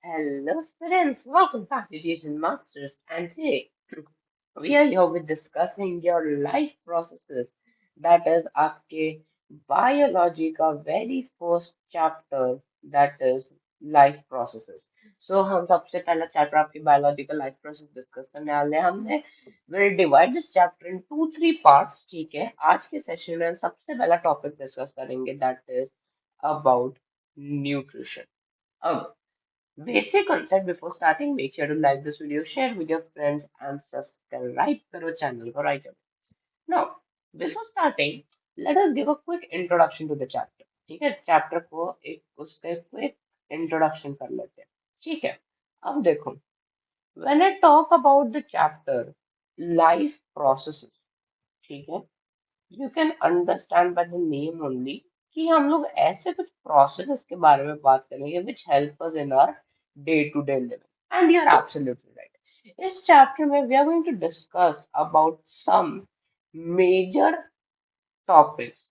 Hello, students. Welcome back to Jason Masters. And today we are here with discussing your life processes. That is, आपके biology का very first chapter. That is life processes. So हम सबसे पहला chapter आपके biology का life process discuss करने वाले हैं हमने. We'll divide this chapter in two, three parts. ठीक है. आज के session में हम सबसे पहला topic discuss करेंगे. That is about nutrition. अब basic concept before starting, make sure to like this video, share with your friends and subscribe करो channel को right away. Now, before starting, let us give a quick introduction to the chapter. ठीक है, chapter को एक उसका quick introduction कर लेते हैं. ठीक है, अब देखो, when I talk about the chapter life processes, ठीक है, you can understand by the name only कि हम लोग ऐसे कुछ processes के बारे में बात करेंगे which help us in our day-to-day living. And you're absolutely right. इस chapter में we are going to discuss about some major topics.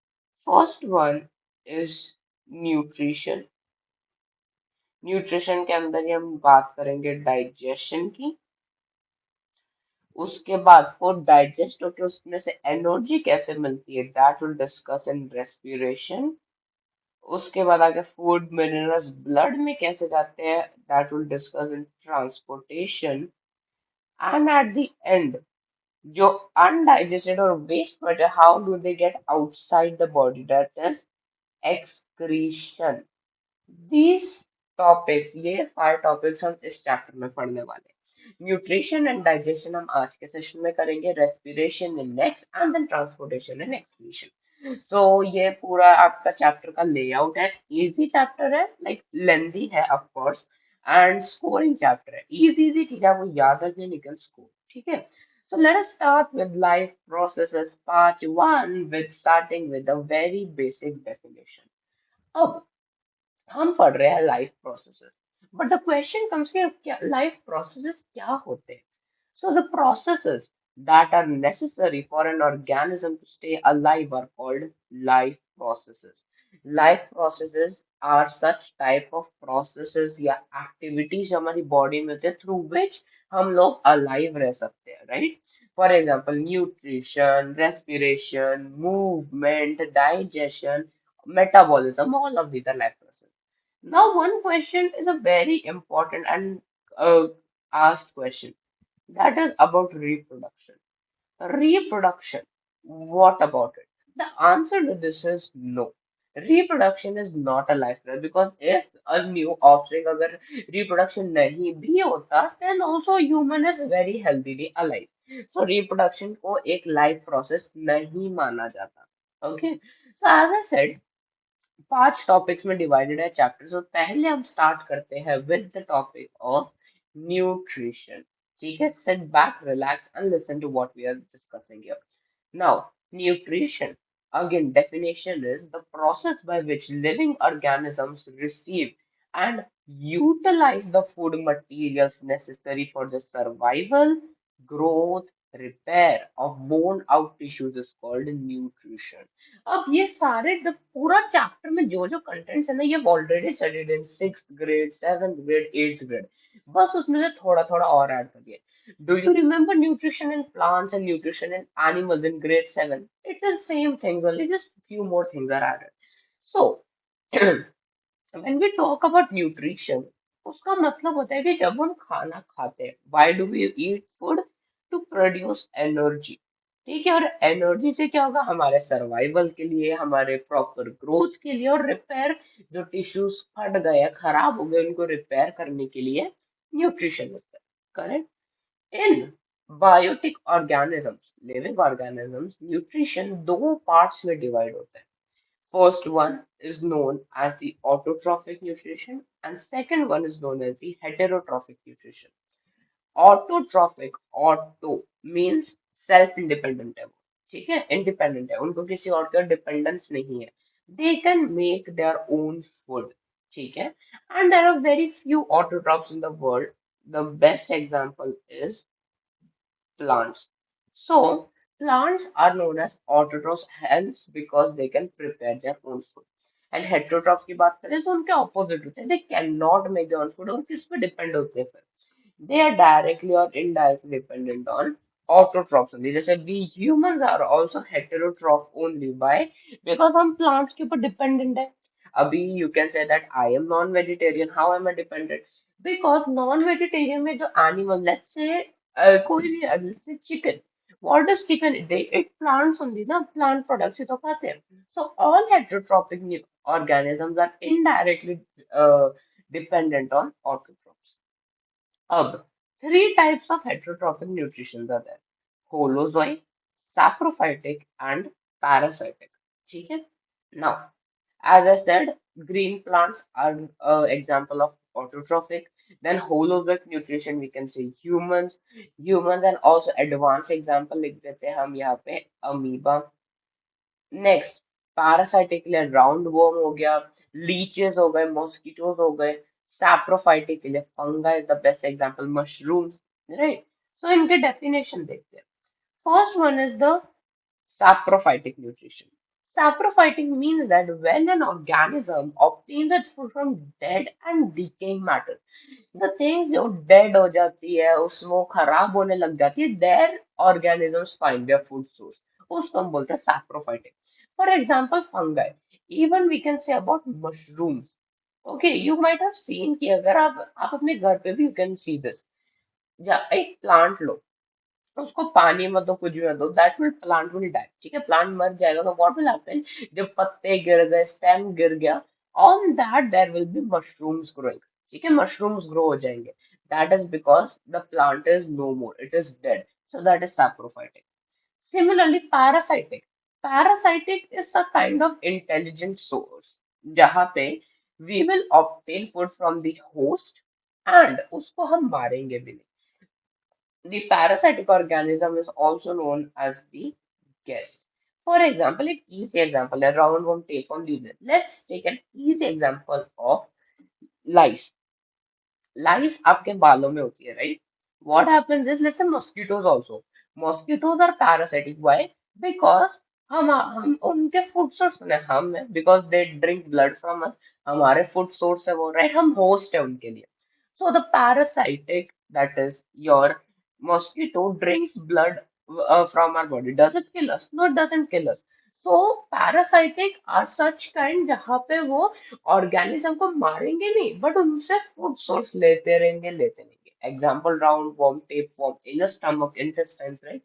First one is nutrition. Nutrition के अंदर ही हम बात करेंगे digestion की. उसके बाद फूड डाइजेस्ट होके उसमें से एनर्जी कैसे मिलती है that will discuss in respiration. उसके बाद आगे फूड मिनरल्स ब्लड में कैसे जाते हैं that will discuss in transportation. And at the end जो अनडाइजेस्टेड और वेस्ट बचे how do they get outside the body that is excretion. These topics, ये 5 टॉपिक्स हम इस चैप्टर में पढ़ने वाले हैं. न्यूट्रिशन एंड डाइजेशन हम आज के सेशन में करेंगे, respiration in next and then transportation in excretion. So ये पूरा आपका चैप्टर का लेआउट है. इजी चैप्टर है, लाइक लेंथी है of course, and scoring chapter है. इजी इजी चीजें आपको याद रखने निकल स्कोर. ठीक है. So let us start with life processes part 1 with starting with a very basic definition. अब हम पढ़ रहे हैं life processes. But the question comes कि क्या लाइफ प्रोसेसेस क्या होते हैं. So the processes that are necessary for an organism to stay alive are called life processes. Life processes are such type of processes या activities जो हमारी body में होते हैं through which हम लोग alive रह सकते हैं, right? For example, nutrition, respiration, movement, digestion, metabolism, all of these are life processes. Now, one question is a very important and asked question. That is about reproduction. Reproduction. What about it? The answer to this is no. Reproduction is not a lifestyle because if a new offspring, अगर reproduction नहीं भी होता, then also human is very healthily alive. So reproduction को एक life process नहीं माना जाता. Okay. So as I said, 5 topics में डिवाइडेड है चैप्टर. तो पहले हम स्टार्ट करते हैं with the topic of nutrition. ठीक है, sit back relax and listen to what we are discussing here. Now nutrition, again definition is the process by which living organisms receive and utilize the food materials necessary for the survival, growth, repair of worn out tissues is called nutrition. अब ये सारे पूरा chapter में जो जो contents है ना ये already studied in 6th grade, 7th grade, 8th grade. बस उसमें से थोड़ा थोड़ा और ऐड कर दिया. Do you remember nutrition in plants and nutrition in animals in grade 7? It is same things, only just few more things are added. So, when we talk about nutrition, उसका मतलब होता है कि जब हम खाना खाते हैं, why do we eat food? To produce energy. ठीक है, और एनर्जी से क्या होगा हमारे सर्वाइवल के लिए, हमारे प्रॉपर ग्रोथ के लिए, और रिपेयर जो टिश्यूज फट गए खराब हो गए उनको रिपेयर करने के लिए न्यूट्रिशन होता है. Correct. In biotic organisms, living organisms, nutrition दो parts में divide होता है. First one is known as the autotrophic nutrition and second one is known as the heterotrophic nutrition. Autotrophic, auto means self independent है वो. ठीक है, independent है, उनको किसी और का dependence नहीं है. They can make their own food. ठीक है, and there are very few autotrophs in the world. The best example is plants. So, plants are known as autotrophs, hence because they can prepare their own food. And heterotroph की बात करें तो उनके opposite होते हैं, they can not make their own food, और किस पे डिपेंड होते हैं फिर, they are directly or indirectly dependent on autotrophs only. जैसे we humans are also heterotroph only. Why? Because हम plants के ऊपर dependent है. अभी you can say that I am non-vegetarian. How am I dependent? Because non-vegetarian में जो animal, let's say कोई भी, let's say chicken. What does chicken eat? They eat plants only, ना plant products ही तो खाते हैं. So all heterotrophic organisms are indirectly uh, dependent on autotrophs. अब three types of heterotrophic nutrition are there: holozoic, saprophytic, and parasitic. ठीक है? Now, as I said, green plants are an example of autotrophic. Then holozoic nutrition, we can say humans, and also advanced example लिख देते हैं हम यहाँ पे amoeba. Next parasitic के लिए राउंड वर्म हो गया, लीचेस हो गए, मॉस्किटोज हो गए. सैप्रोफाइटिक के लिए fungi is the best example, mushrooms. Right? So इनके डेफिनेशन देखते हैं. First one is the saprophytic nutrition. Saprophytic means that when an organism obtains its food from dead and decaying matter, the things जो dead हो जाती है, उसमें वो खराब होने लग जाती है, their organisms find their food source. उसको हम बोलते हैं saprophytic. For example, fungi. Even we can say about mushrooms. Okay, you might have seen कि अगर आप अपने घर पे भी you can see this. या एक प्लांट लो, उसको पानी मत दो, कुछ भी मत दो, that will plant will die. ठीक है, प्लांट मर जाएगा. तो व्हाट विल हैपन, जब पत्ते गिर गए, स्टेम गिर गया, on that there will be mushrooms growing. ठीक है, मशरूम्स ग्रो हो जाएंगे. That is because the plant is no more, it is dead. So that is saprophytic. Similarly parasitic. Parasitic is a kind of intelligent source, जहाँ पे we will obtain food from the host and उसको हम मारेंगे भी नहीं. The parasitic organism is also known as the guest. For example, an easy example, a roundworm, tapeworm, leaflet. Let's take an easy example of lice. Lice आपके बालों में होती है, right? What happens is, let's say mosquitoes also. Mosquitoes are parasitic. Why? Because हम उनके food source बने, हम है, because they drink blood from us. हमारे फूड सोर्स है वो, right? हम होस्ट है उनके लिए. So the parasitic, that is your mosquito, drinks blood from our body. Does it kill us? No, it doesn't kill us. So parasitic are such kind जहाँ पे वो ऑर्गेनिज्म को मारेंगे नहीं, बट उनसे फूड सोर्स लेते रहेंगे. Example round worm, tape worm in the stomach, intestines, right?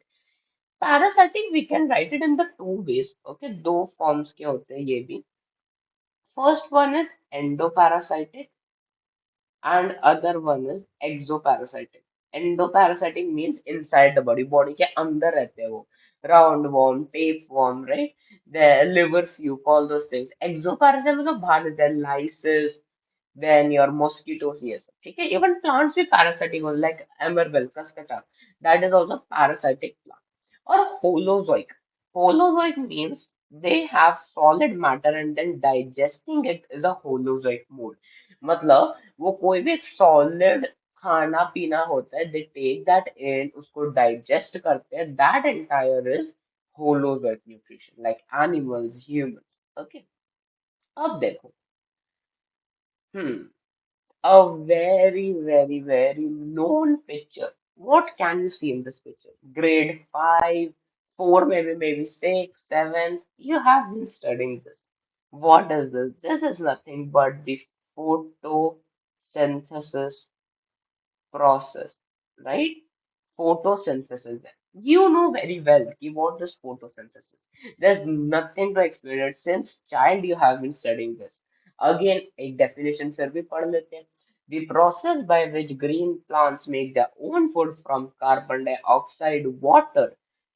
Parasitic we can write it in the two ways. Okay, दो फॉर्म्स के होते हैं ये भी. First one is endoparasitic and other one is exoparasitic. Endoparasitic means inside the body, body के अंदर रहते हैं वो. Round worm, tapeworm, right? The liver fluke, all those things. Exoparasitic मतलब बाहर रहते हैं, lysis, then your mosquitoes, yes. ठीक है, even plants भी parasitic होते हैं, like amarvel, kaskata, that is also parasitic plant. Or holozoic. Holozoic means they have solid matter and then digesting it is a holozoic mode. मतलब वो कोई भी एक सॉलिड खाना पीना होता है, दे टेक दैट इन, उसको डाइजेस्ट करते हैं, that entire is holozoic nutrition, like animals, humans. Okay, अब देखो, hmm, a very, very, very known picture. What can you see in this picture? Grade 5, 4, maybe 6, 7. You have been studying this. What is this? This is nothing but the photosynthesis process, right? Photosynthesis. You know very well what is photosynthesis. There's nothing to explain it. Since child you have been studying this. Again, a definition फिर भी पढ़ लेते हैं. The process by which green plants make their own food from carbon dioxide, water,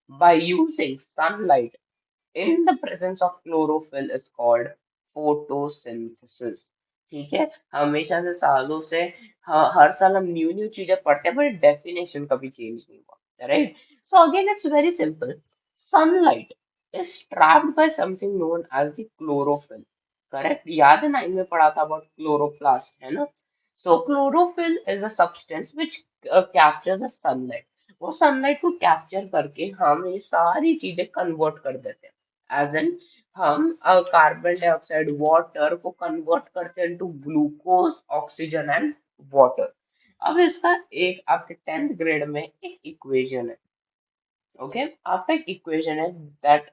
by using sunlight in the presence of chlorophyll is called photosynthesis. ठीक है, हमेशा से सालों से हर साल हम न्यू न्यू चीजें पढ़ते हैं, बट डेफिनेशन कभी चेंज नहीं हुआ, right? So again it's very simple. Sunlight is trapped by something known as the chlorophyll. Correct, याद है, 9 में पढ़ा था अबाउट क्लोरोप्लास्ट, है ना? So chlorophyll is a substance which captures the sunlight. वो सनलाइट को कैप्चर करके हम ये सारी चीजें कन्वर्ट कर देते हैं. एज एन हम कार्बन डाइऑक्साइड वाटर को कन्वर्ट करते हैं into glucose oxygen and water. अब इसका एक आपके 10th ग्रेड में एक इक्वेशन है। ओके, आपका एक इक्वेशन है that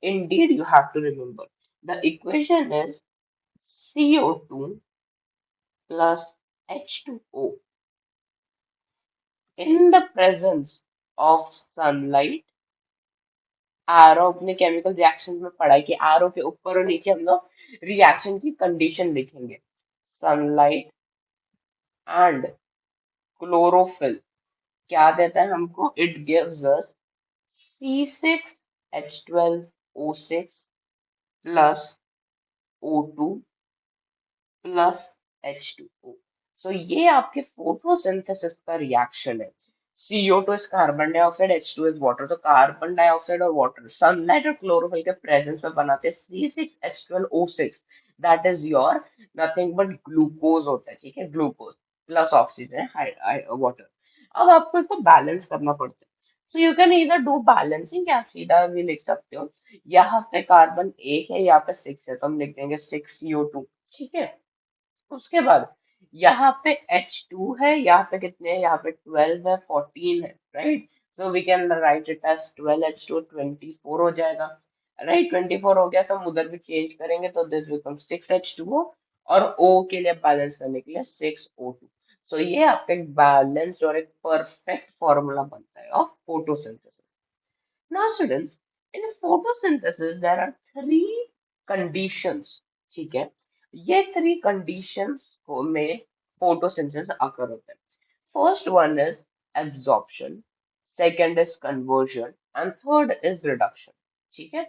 indeed you have to remember. The equation is CO2 plus H2O in the presence of sunlight। RO अपने केमिकल रिएक्शन में पढ़ा है कि आरओ के ऊपर और नीचे हम लोग रिएक्शन की कंडीशन लिखेंगे। सनलाइट एंड क्लोरोफिल क्या देता है हमको? It gives us C6H12O6 plus O2 plus H2O। सो ये आपके फोटोसिंथेसिस का रिएक्शन है। CO2 is carbon dioxide, H2 is water. तो कार्बन डाइऑक्साइड और वाटर सनलाइट और क्लोरोफिल के प्रेजेंस में बनाते हैं C6H12O6। That is your nothing but glucose होता है, ठीक है, ग्लूकोज प्लस ऑक्सीजन वाटर। अब आपको इसको बैलेंस करना पड़ता है। सो यू कैन इधर डू बैलेंसिंग, या आप सीधा भी लिख सकते हो। यहाँ पे कार्बन एक है, यहाँ पे 6 है, तो हम लिख देंगे 6CO2, ठीक है। उसके बाद यहाँ पे H2 है, यहाँ पे कितने हैं? यहाँ पे 12 है, 14 है, right. So we can write it as 12H2, 24 हो जाएगा, राइट। 24 हो गया, तो हम उधर भी चेंज करेंगे तो दिस बिकम 6H2O, और O के लिए बैलेंस करने के लिए 6O2। सो ये आपका एक बैलेंस्ड और एक परफेक्ट फॉर्मूला बनता है of photosynthesis. Now, students, in photosynthesis, there are three conditions. ठीक है, ये three conditions को में photosynthesis occur होता है। First one is absorption, second is conversion, and third is reduction। ठीक है,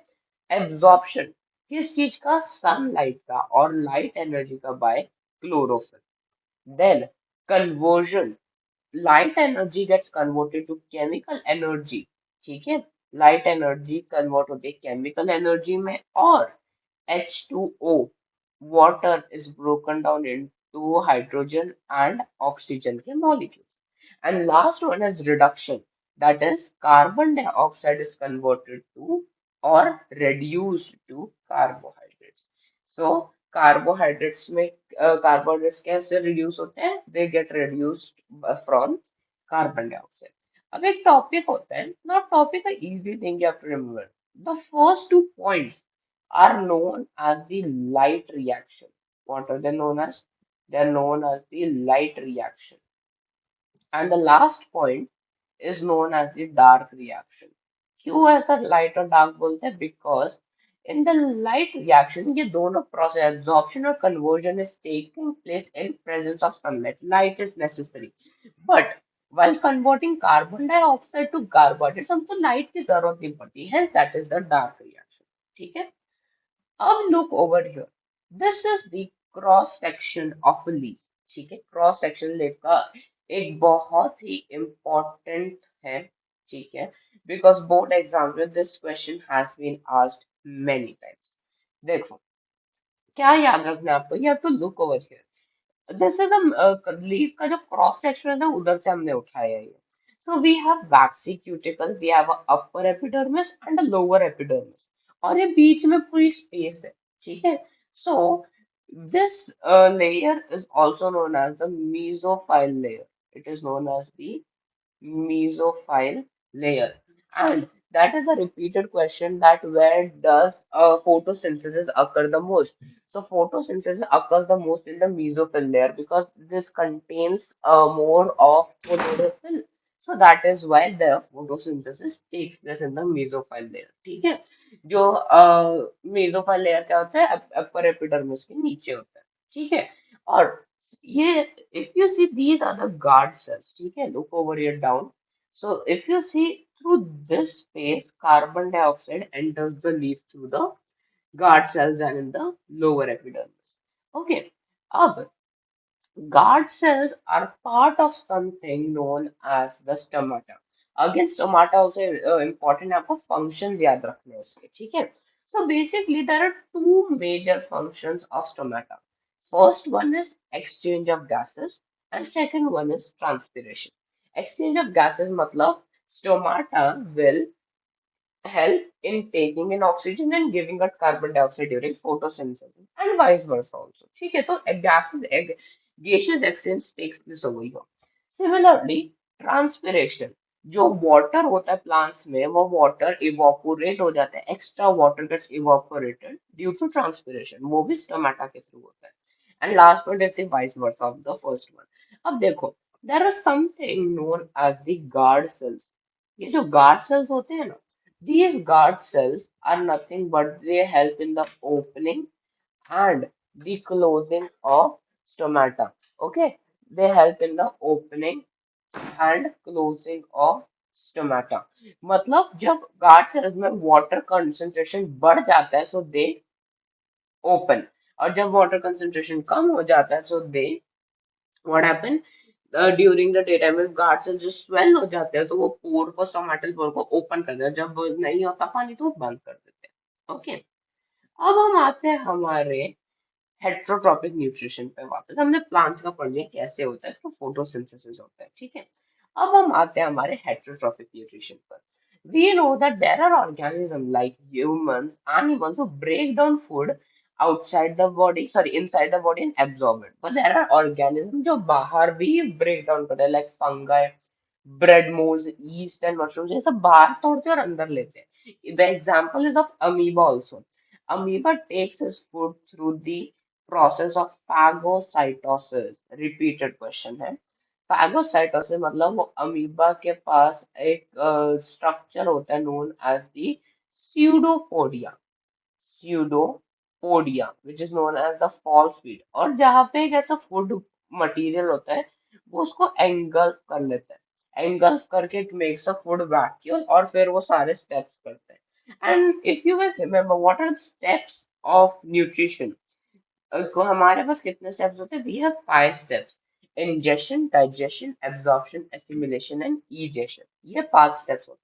absorption किस चीज का? सनलाइट का और लाइट एनर्जी का bye chlorophyll. Then conversion, light energy gets converted to chemical energy। ठीक है, लाइट एनर्जी कन्वर्ट होती है केमिकल एनर्जी में, और H2O water is broken down into hydrogen and oxygen के molecules। And last one is reduction, that is carbon dioxide is converted to or reduced to carbohydrates। So carbohydrates में carbohydrates कैसे reduce होते हैं? They get reduced from carbon dioxide। अब एक topic होता है ना, टॉपिक का easy thing you have to remember, the first two points are known as the light reaction। What are they known as? They are known as the light reaction. And the last point is known as the dark reaction। क्यों ऐसा light और dark बोलते हैं? Because in the light reaction ये दोनों process absorption और conversion is taking place in presence of sunlight। Light is necessary, but while converting carbon dioxide to carbohydrates हमको light की जरूरत नहीं पड़ती, hence that is the dark reaction। ठीक है, अब look over here, this is the cross section of a leaf। ठीक है, क्रॉस सेक्शन लीफ का एक बहुत ही important है, ठीक है, because board exam में this question has been asked many times। देखो क्या याद रखना है आपको, you have to look over here। जैसे तो लीफ का जो क्रॉस सेक्शन है ना, उधर से हमने उठाया है ये। So we have waxy cuticle, we have upper epidermis and lower epidermis, और ये बीच में पूरी स्पेस है, ठीक है। So this layer is also known as the mesophyll layer. It is known as the mesophile layer. And that is a repeated question, that where does photosynthesis occur the most? So photosynthesis occurs the most in the mesophile layer because this contains more of chlorophyll. So that is why the photosynthesis takes place in the mesophile layer। ठीक है, जो mesophile layer क्या होता है? upper epidermis के नीचे होता है, ठीक है। और ये if you see these are the guard cells, ठीक है, look over here down। So if you see through this space, carbon dioxide enters the leaf through the guard cells and in the lower epidermis। Okay, अब guard cells are part of something known as the stomata। Again, stomata also important है, आपको functions याद रखने हैं इसके, ठीक है। So basically there are two major functions of stomata। First one is exchange of gases and second one is transpiration। Exchange of gases मतलब stomata will help in taking in oxygen and giving out carbon dioxide during photosynthesis and vice versa also. ठीक है तो gaseous exchange takes place over here. Similarly, transpiration जो water होता है plants में वो water evaporate हो जाता है extra water gets evaporated due to transpiration वो भी stomata के through होता है. And last point is the vice versa of the first one. अब देखो there is something known as the guard cells. ये जो guard cells होते हैं ना these guard cells are nothing but they help in the opening and the closing of stomata. Okay, they help in the opening and closing of stomata. मतलब जब guard cells में water concentration बढ़ जाता है so they open और जब water concentration कम हो जाता है so they what happen during the daytime if guard cells जो swell हो जाते हैं तो वो पोर को stomatal pore को ओपन कर देते हैं जब नहीं होता पानी तो वो बंद कर देते हैं ओके अब हम आते हैं हमारे हेट्रोट्रॉपिक न्यूट्रिशन पे वापस हमने प्लांट्स का पढ़ लिया कैसे होता है तो फोटोसिंथेसिस होता है ठीक है अब हम आते हैं हमारे हेट्रोट्रॉपिक न्यूट्रिशन पर we know that there are organisms like humans animals who break down food outside the body sorry inside the body and absorb it but there are organisms जो बाहर भी break down करते हैं like fungi bread molds yeast and mushrooms ये सब बाहर तोड़ते हैं और अंदर लेते हैं the example is of amoeba also amoeba takes its food through the process of phagocytosis repeated question है phagocytosis मतलब वो अमीबा के पास एक स्ट्रक्चर होता है known as the pseudopodia pseudopodia which is known as the false feet और जहाँ पे एक ऐसा फूड मटेरियल होता है वो उसको एंगल्फ कर लेता है एंगल्फ करके it makes a food vacuole और फिर वो सारे स्टेप्स करते हैं and if you guys remember what are the steps of nutrition को हमारे पास कितने स्टेप्स होते हैं we have 5 steps ingestion digestion absorption assimilation and egestion ये 5 स्टेप्स होते हैं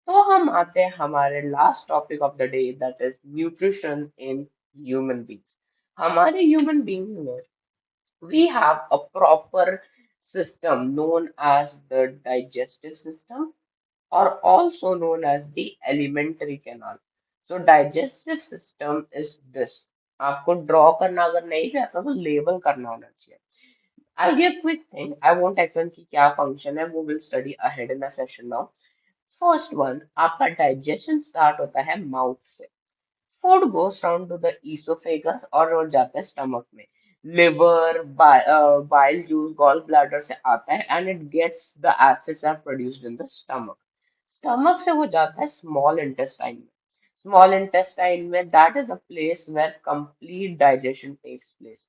तो हम आते हैं हमारे last topic of the day that is nutrition in human beings हमारे ह्यूमन बींग्स में we have a proper system known as the digestive system or also known as the alimentary canal. So digestive system is this. आपको draw करना अगर नहीं भी आता तो label करना होना चाहिए. I'll give a quick thing. I won't explain कि क्या function है. We will study ahead in the session now. First one, आपका digestion start होता है mouth से. Food goes down to the esophagus और वो जाता है stomach में. Liver, bile juice, gallbladder से आता है and it gets the acids are produced in the stomach. Stomach से वो जाता है small intestine में. Small intestine में that is a place where complete digestion takes place.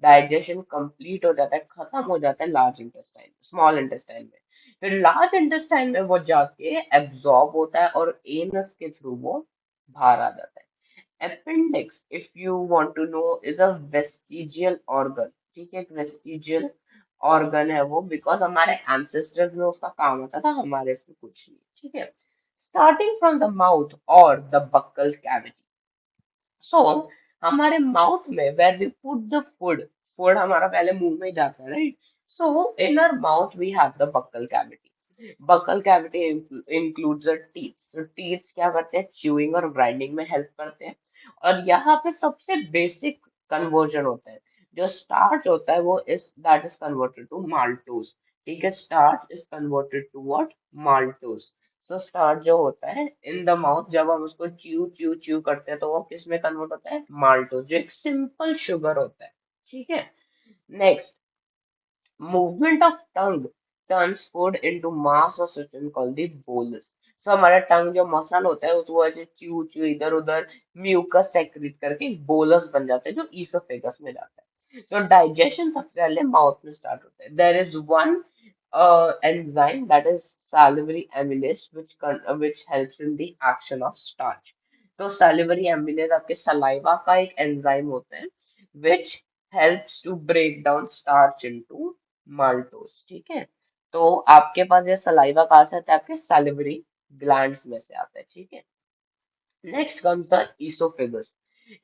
Digestion complete हो जाता है खत्म हो जाता है large intestine, small intestine में. फिर large intestine में वो जाके absorb होता है और anus के through वो बाहर आ जाता है. Appendix, if you want to know, is a vestigial organ. ठीक है एक vestigial organ है वो because हमारे ancestors में उसका काम होता था हमारे इसमें कुछ नहीं ठीक है starting from the mouth or the buccal cavity. So हमारे माउथ में where we put the food हमारा पहले मुंह में जाता है right so in our mouth we have the buccal cavity. Buccal cavity includes the teeth. So teeth क्या करते हैं chewing और grinding में help करते हैं और यहाँ पे सबसे basic conversion होता है जो starch होता है वो is that is converted to maltose. ठीक है starch is converted to what maltose. So starch जो होता है इन द माउथ जब हम उसको च्यू च्यू च्यू करते हैं तो वो किस में कन्वर्ट होता है माल्टोज जो एक सिंपल शुगर होता है ठीक है next movement of tongue turns food into mass or substance called the bolus. So हमारा टंग जो मसल होता है वो ऐसे च्यू च्यू इधर उधर म्यूकस सेक्रेट करके बोलस बन जाता है जो ईसोफेगस में जाता है तो डाइजेशन सबसे पहले माउथ में स्टार्ट होता है there is one enzyme that is salivary amylase which helps in the action of starch. तो salivary amylase आपके saliva का एक enzyme होता है which helps to break down starch into maltose ठीक है तो आपके पास ये सलाइवा कहाँ से आता है आपके salivary glands में से आता है ठीक है Next comes the esophagus.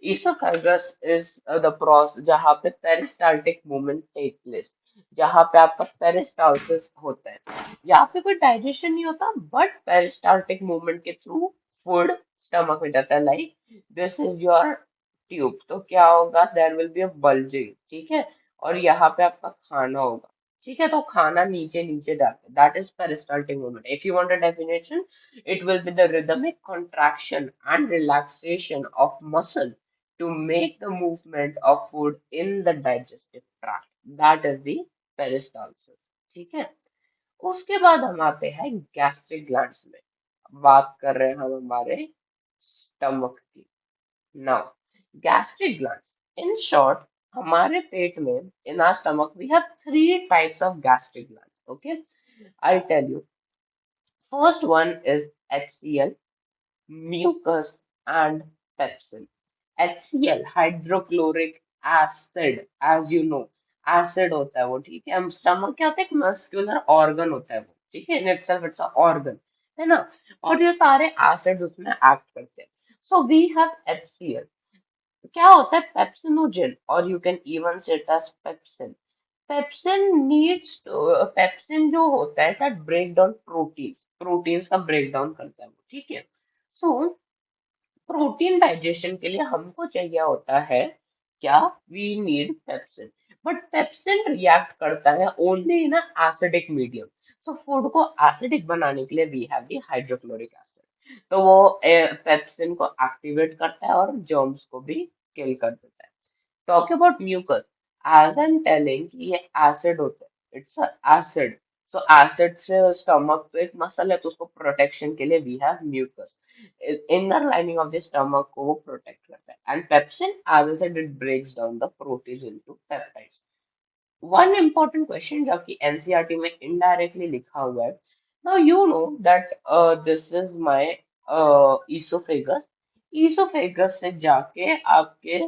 Esophagus is the process जहाँ पे peristaltic movement take place. जहाँ पे आपका peristalsis होता है यहाँ पे कोई digestion नहीं होता but peristaltic movement के through फूड स्टमक में जाता है, like this is your tube, तो क्या होगा, there will be a bulging, ठीक है, और यहाँ पे आपका खाना होगा, ठीक है, तो खाना नीचे नीचे जाता है, that is peristaltic movement. If you want a definition, it will be the rhythmic contraction and relaxation of muscle to make the movement of food in the digestive tract. That is the peristalsis. ठीक है, उसके बाद हम आते हैं gastric glands में, बात कर रहे हैं हम हमारे स्टमक की। Now gastric glands, in short, हमारे पेट में, in our stomach we have three types of gastric glands, okay, I tell you. First one is HCl, mucus and pepsin. HCl hydrochloric acid, as you know, acid होता है वो, ठीक है, हम stomach क्या होता है, एक मस्कुलर ऑर्गन होता है वो, ठीक है, in itself it's a organ, है ना, और ये सारे एसिड्स उसमें एक्ट करते हैं। सो वी हैव HCl, क्या होता है पेप्सिनोजन, और यू कैन इवन से इट एज पेप्सिन। पेप्सिन जो होता है दैट ब्रेक डाउन प्रोटीन्स का ब्रेक डाउन करता है वो, ठीक है। सो प्रोटीन डाइजेशन के लिए हमको चाहिए होता है क्या, we need pepsin, but pepsin react करता है only in acidic medium. So food को एसिडिक बनाने के लिए we have the hydrochloric acid, तो वो पेप्सिन को एक्टिवेट करता है और जर्म्स को भी किल कर देता है। Talk about mucus. As I'm telling कि ये एसिड होता है, इट्स एसिड, सो एसिड से स्टमक तो एक मसल है, तो उसको प्रोटेक्शन के लिए we have mucus, inner lining of the stomach को वो प्रोटेक्ट करता है, and pepsin, as I said, it breaks down the protein into peptides. One important question जो आपकी एनसीईआरटी में इनडायरेक्टली लिखा हुआ है, now you know that this is my oesophagus, oesophagus से जाके आपके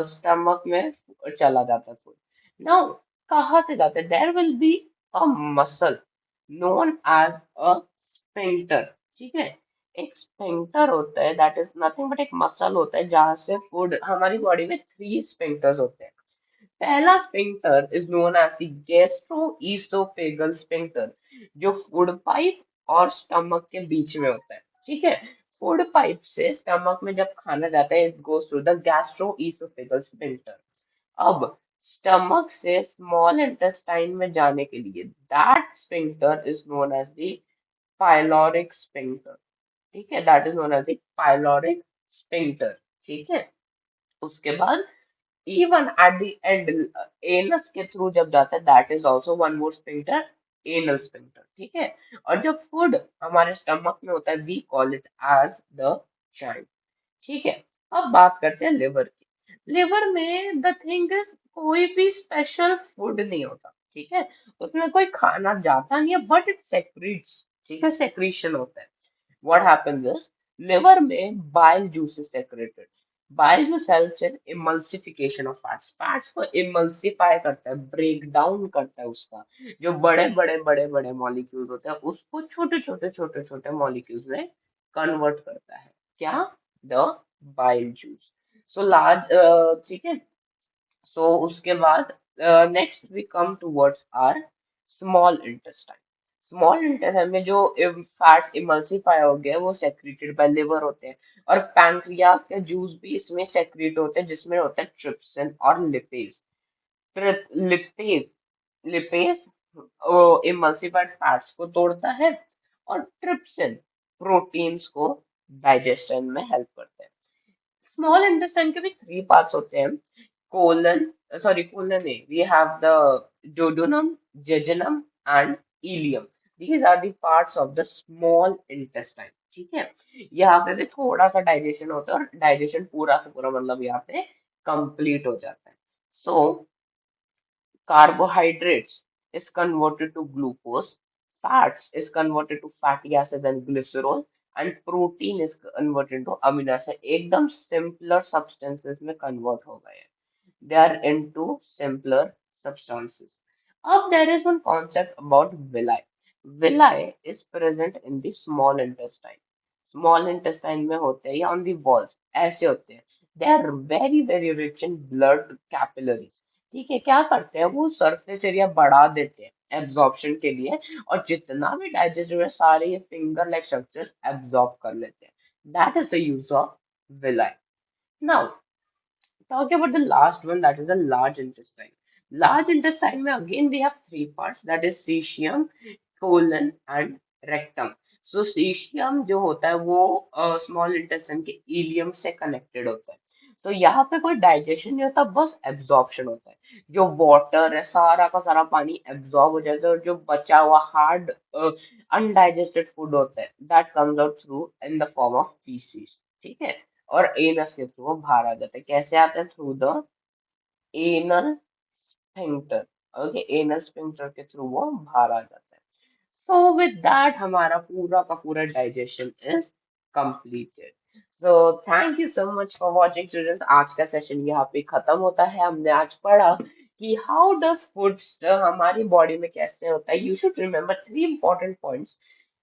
स्टमक में चला जाता है फूड। नाउ कहाँ से जाता है, there will be a muscle known as a sphincter, ठीक है, एक स्फिंक्टर होता है, दैट इज नथिंग बट एक मसल होता है जहां से फूड, हमारी बॉडी में थ्री स्फिंक्टर्स होते हैं। पहला sphincter is known as the gastroesophageal sphincter, जो फूड पाइप और स्टमक के बीच में होता है, ठीक है, फूड पाइप से स्टमक में जब खाना जाता है, it goes through the gastroesophageal sphincter. अब स्टमक से स्मॉल इंटेस्टाइन में जाने के लिए that sphincter is known as the pyloric sphincter, ठीक है, that is known as the pyloric sphincter, ठीक है। उसके बाद even at the end, anus के थ्रू जब जाता है, that is also one more sphincter, anal sphincter, ठीक है। और जब फूड हमारे स्टमक में होता है, we call it as the child, ठीक है। अब बात करते हैं लिवर की। लिवर में द थिंग इज, कोई भी स्पेशल फूड नहीं होता, ठीक है, उसमें कोई खाना जाता नहीं है, बट इट सेक्रीट्स, ठीक है, सेक्रीशन होता है। what happens is, liver में bile juice is secreted. Bile juice helps in emulsification of fats. Fats को emulsify करता है, break down करता है, उसका जो बड़े molecules होते हैं उसको छोटे molecules में convert करता है, क्या, the bile juice. So large, ठीक है, सो उसके बाद next we come towards our small intestine. Small intestine में जो फैट्स इमल्सिफाई हो गए वो सेक्रेटेड बाय लिवर होते हैं, और पैंक्रिया के जूस भी इसमें सेक्रेट होते हैं, जिसमें होता है ट्रिप्सिन और lipase. Lipase lipase emulsified fats को तोड़ता है, और ट्रिप्सिन प्रोटीन्स को डाइजेशन में हेल्प करता है। स्मॉल इंटेस्टाइन के भी थ्री पार्ट्स होते हैं, colon, colon A, we have the duodenum, jejunum and ileum. These are the parts of the small intestine. ठीक है, यहाँ पे भी थोड़ा सा डाइजेशन होता है, और डाइजेशन पूरा का पूरा मतलब यहाँ पे कंप्लीट हो जाता है। सो carbohydrates is converted to glucose, fats is converted to fatty acids and glycerol, and protein is converted to amino acid. एकदम simpler substances में convert हो गए हैं, they are into simpler substances. Up there is one concept about villi. Villi is present in the small intestine. Small intestine में होते हैं या on the walls ऐसे होते हैं. They are very rich in blood capillaries. ठीक है, क्या करते हैं वो सरफेस एरिया बढ़ा देते हैं एब्जॉर्प्शन के लिए, और जितना भी डाइजेस्ट हुए सारे ये फिंगर लाइक स्ट्रक्चर्स एब्जॉर्ब कर लेते हैं। That is the use of villi. Now, talking about the last one, that is the large intestine. Large intestine, mein again we have three parts, that is cesium, colon and rectum. So cesium जो होता है वो small intestine के ilium से connected होता है. सो यहाँ पे कोई डाइजेशन नहीं होता, बस एब्जॉर्प्शन होता है. जो वाटर है सारा का सारा पानी एब्जॉर्ब हो जाता है, और जो बचा हुआ हार्ड अनडाइजेस्टेड फूड होता है that comes out through in the form of faeces. ठीक है. और एनस के थ्रू वो बाहर आ जाता है. कैसे आता है? Through the anal sphincter. Okay, anal sphincter के थ्रू वो बाहर आ जाता है. सो विद दैट हमारा पूरा का पूरा digestion is completed. So thank you so much for watching childrens. आज का सेशन यहाँ पे खत्म होता है. हमने आज पढ़ा कि हाउ डज फूड हमारी बॉडी में कैसे होता है. You should remember three important points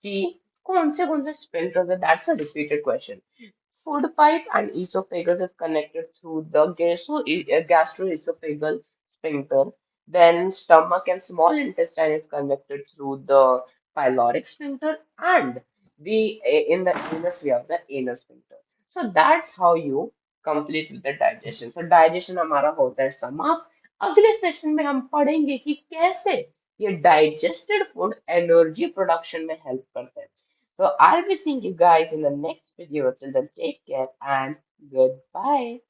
कि कौन से स्फिंक्टर्स है. That's a repeated question. Food pipe and esophagus is connected through the gastroesophageal sphincter. Then stomach and small intestine is connected through the pyloric sphincter, and in the anus we have the anal sphincter. So that's how you complete with the digestion. So digestion हमारा होता है समाप्त. अगले session में हम पढ़ेंगे कि कैसे ये digested food energy production में help करते हैं. So I'll be seeing you guys in the next video. Till then, take care and goodbye.